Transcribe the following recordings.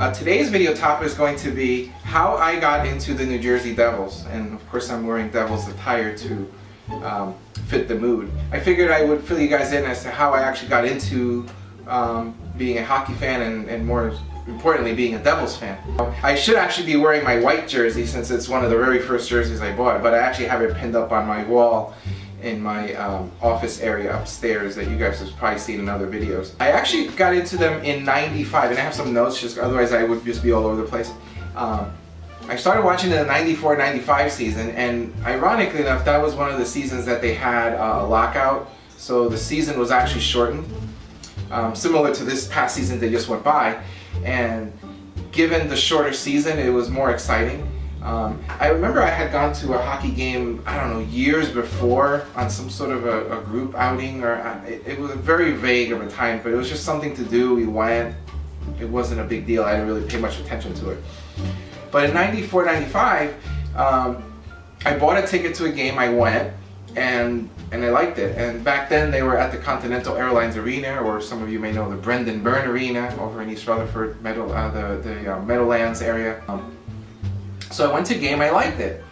Today's video topic is going to be how I got into the New Jersey Devils, and of course I'm wearing Devils attire to fit the mood. I figured I would fill you guys in as to how I actually got into being a hockey fan and more importantly being a Devils fan. I should actually be wearing my white jersey since it's one of the very first jerseys I bought, but I actually have it pinned up on my wall in my office area upstairs that you guys have probably seen in other videos. I actually got into them in '95, and I have some notes, just otherwise I would just be all over the place. I started watching the 94-95 season, and ironically enough, that was one of the seasons that they had a lockout, so the season was actually shortened, similar to this past season that just went by. And given the shorter season, it was more exciting. I remember I had gone to a hockey game, I don't know, years before on some sort of a group outing, or it was very vague of a time, but it was just something to do. We went. It wasn't a big deal. I didn't really pay much attention to it. But in '94-95, I bought a ticket to a game. I went, and I liked it. And back then they were at the Continental Airlines Arena, or some of you may know the Brendan Byrne Arena over in East Rutherford, the Meadowlands area. So I went to a game, I liked it,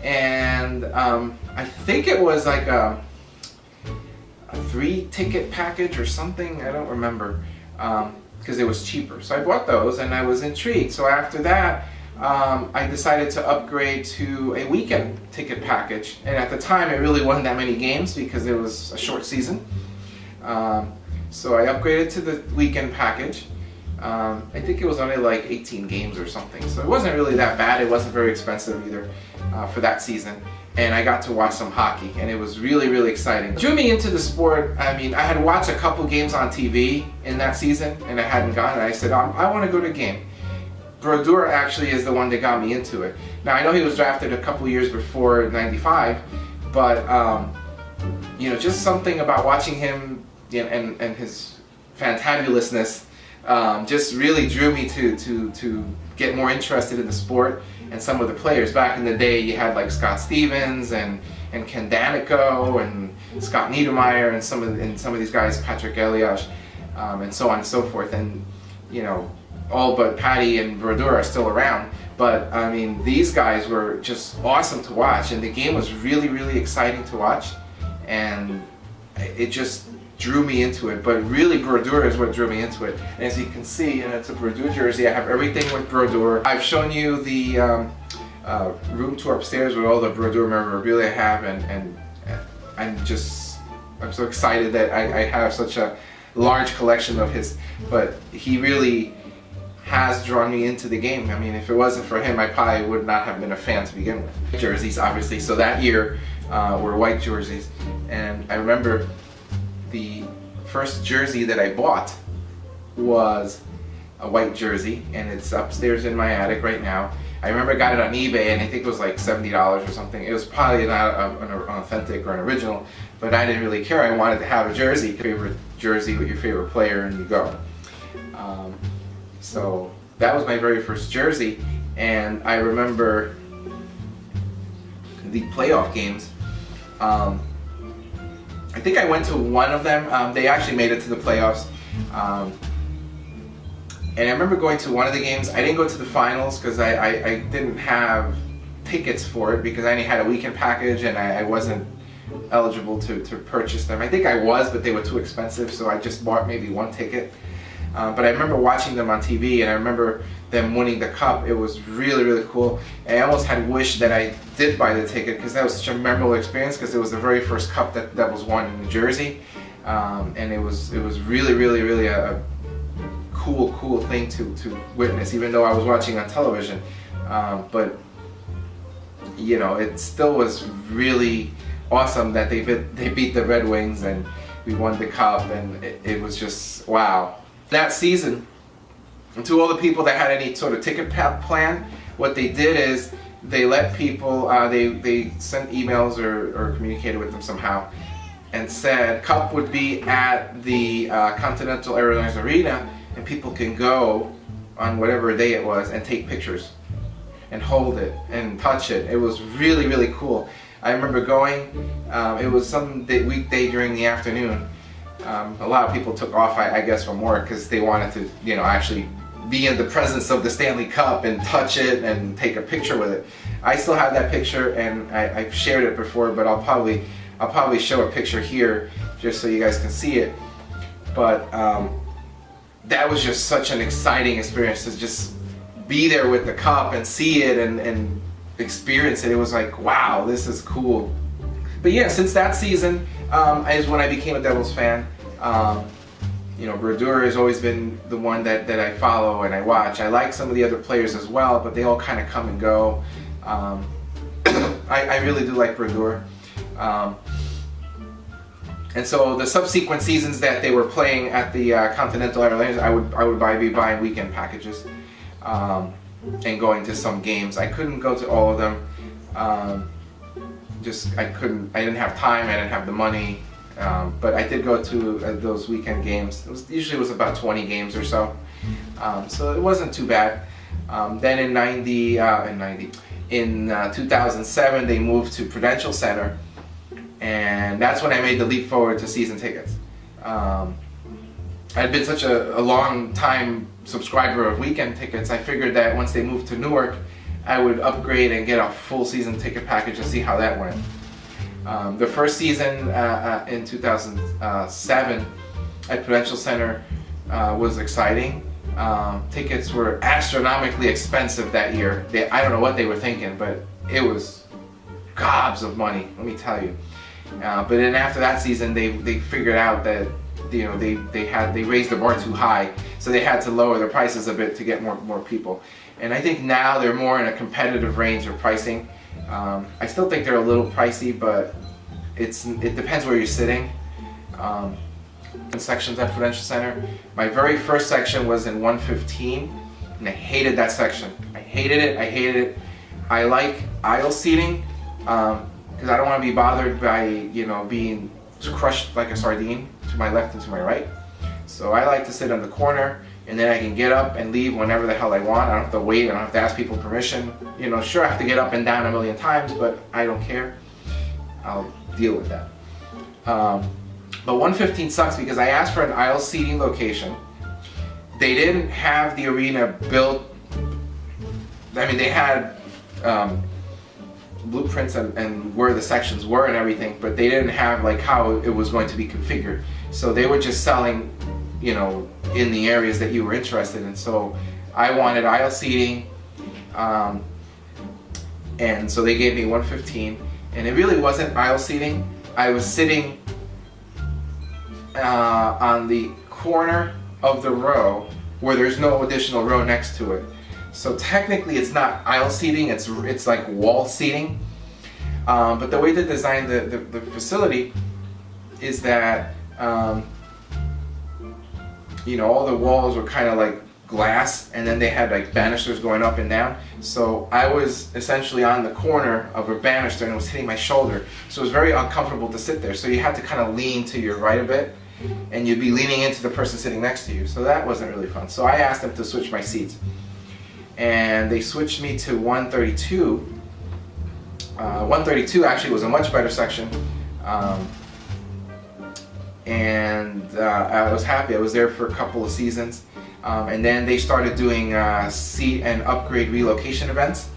and I think it was like a 3-ticket package or something, I don't remember, because it was cheaper. So I bought those and I was intrigued. So after that, I decided to upgrade to a weekend ticket package, and at the time it really wasn't that many games because it was a short season. So I upgraded to the weekend package. I think it was only like 18 games or something, so it wasn't really that bad. It wasn't very expensive either for that season, and I got to watch some hockey, and it was really, really exciting. It drew me into the sport. I mean, I had watched a couple games on TV in that season, and I hadn't gone, and I said, I want to go to a game. Brodeur actually is the one that got me into it. Now, I know he was drafted a couple years before '95, but you know, just something about watching him and his fantabulousness just really drew me to get more interested in the sport and some of the players. Back in the day, you had like Scott Stevens and Ken Danico and Scott Niedermayer and some of these guys, Patrick Elias, and so on and so forth. And you know, all but Patty and Brodeur are still around. But I mean, these guys were just awesome to watch, and the game was really, really exciting to watch, and it just drew me into it. But really, Brodeur is what drew me into it. And as you can see, and it's a Brodeur jersey. I have everything with Brodeur. I've shown you the room tour upstairs with all the Brodeur memorabilia I have, and I'm so excited that I have such a large collection of his. But he really has drawn me into the game. I mean, if it wasn't for him, I probably would not have been a fan to begin with. Jerseys, obviously. So that year were white jerseys, and I remember the first jersey that I bought was a white jersey, and it's upstairs in my attic right now. I remember I got it on eBay, and I think it was like $70 or something. It was probably not an authentic or an original, but I didn't really care. I wanted to have a jersey, favorite jersey with your favorite player, and you go. So that was my very first jersey, and I remember the playoff games. I think I went to one of them. They actually made it to the playoffs. And I remember going to one of the games. I didn't go to the finals because I didn't have tickets for it because I only had a weekend package and I wasn't eligible to purchase them. I think I was, but they were too expensive, so I just bought maybe one ticket. But I remember watching them on TV, and I remember them winning the cup. It was really, really cool. And I almost had wished that I did buy the ticket because that was such a memorable experience, because it was the very first cup that was won in New Jersey. And it was really, really, really a cool thing to witness, even though I was watching on television. But you know, it still was really awesome that they beat the Red Wings and we won the cup, and it was just wow. That season, and to all the people that had any sort of ticket plan, what they did is they let people, they sent emails or communicated with them somehow, and said Cup would be at the Continental Airlines Arena, and people can go on whatever day it was and take pictures and hold it and touch it. It was really, really cool. I remember going, it was some weekday during the afternoon. A lot of people took off, I guess, from work because they wanted to, you know, actually be in the presence of the Stanley Cup and touch it and take a picture with it. I still have that picture, and I've shared it before, but I'll probably show a picture here just so you guys can see it. But that was just such an exciting experience to just be there with the cup and see it and experience it. It was like, wow, this is cool. But yeah, since that season is when I became a Devils fan. You know, Brodeur has always been the one that I follow and I watch. I like some of the other players as well, but they all kind of come and go. I really do like Brodeur. And so the subsequent seasons that they were playing at the Continental Airlines, I would be buying weekend packages and going to some games. I couldn't go to all of them. I didn't have time, I didn't have the money. But I did go to those weekend games. Usually it was about 20 games or so. So it wasn't too bad. Then in 2007 they moved to Prudential Center, and that's when I made the leap forward to season tickets. I'd been such a long time subscriber of weekend tickets, I figured that once they moved to Newark, I would upgrade and get a full season ticket package and see how that went. The first season in 2007 at Prudential Center was exciting. Tickets were astronomically expensive that year. I don't know what they were thinking, but it was gobs of money, let me tell you. But then after that season, they figured out that they raised the bar too high, so they had to lower the prices a bit to get more people. And I think now they're more in a competitive range of pricing. I still think they're a little pricey, but it depends where you're sitting. In sections at Prudential Center, my very first section was in 115, and I hated that section. I hated it. I like aisle seating because I don't want to be bothered by being crushed like a sardine to my left and to my right. So I like to sit on the corner, and then I can get up and leave whenever the hell I want. I don't have to wait, I don't have to ask people permission. Sure, I have to get up and down a million times, but I don't care. I'll deal with that. But 115 sucks because I asked for an aisle seating location. They didn't have the arena built. I mean, they had blueprints and where the sections were and everything, but they didn't have like how it was going to be configured. So they were just selling, in the areas that you were interested in. So I wanted aisle seating, and so they gave me 115, and it really wasn't aisle seating. I was sitting on the corner of the row where there's no additional row next to it. So technically it's not aisle seating, it's like wall seating. But the way they designed the facility is that all the walls were kind of like glass, and then they had like banisters going up and down. So I was essentially on the corner of a banister and it was hitting my shoulder. So it was very uncomfortable to sit there. So you had to kind of lean to your right a bit, and you'd be leaning into the person sitting next to you. So that wasn't really fun. So I asked them to switch my seats, and they switched me to 132. 132 actually was a much better section. And I was happy. I was there for a couple of seasons, and then they started doing seat and upgrade relocation events.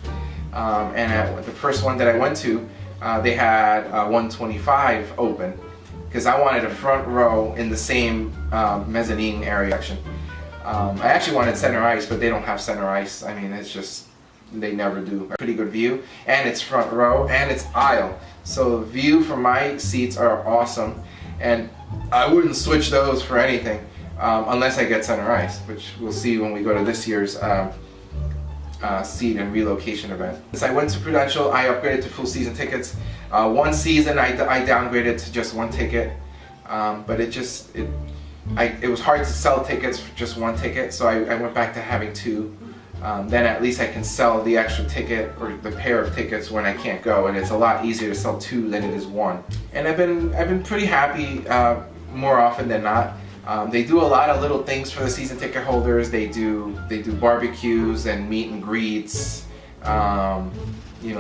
And at the first one that I went to, they had 125 open because I wanted a front row in the same mezzanine area section. I actually wanted center ice, but they don't have center ice. I mean, it's just, they never do. A pretty good view, and it's front row, and it's aisle. So the view from my seats are awesome, and I wouldn't switch those for anything unless I get center ice, which we'll see when we go to this year's seat and relocation event. Since I went to Prudential, I upgraded to full season tickets. One season I downgraded to just one ticket, but it was hard to sell tickets for just one ticket, so I went back to having two. Then at least I can sell the extra ticket or the pair of tickets when I can't go, and it's a lot easier to sell two than it is one. And I've been pretty happy more often than not. They do a lot of little things for the season ticket holders. They do barbecues and meet and greets,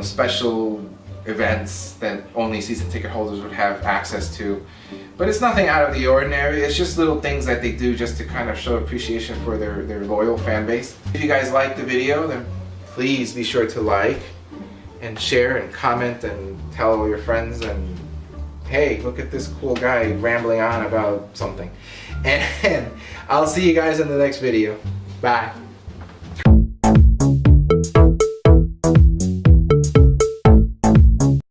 special events that only season ticket holders would have access to. But it's nothing out of the ordinary. It's just little things that they do just to kind of show appreciation for their loyal fan base. If you guys like the video, then please be sure to like and share and comment and tell all your friends, and hey, look at this cool guy rambling on about something. And I'll see you guys in the next video. Bye.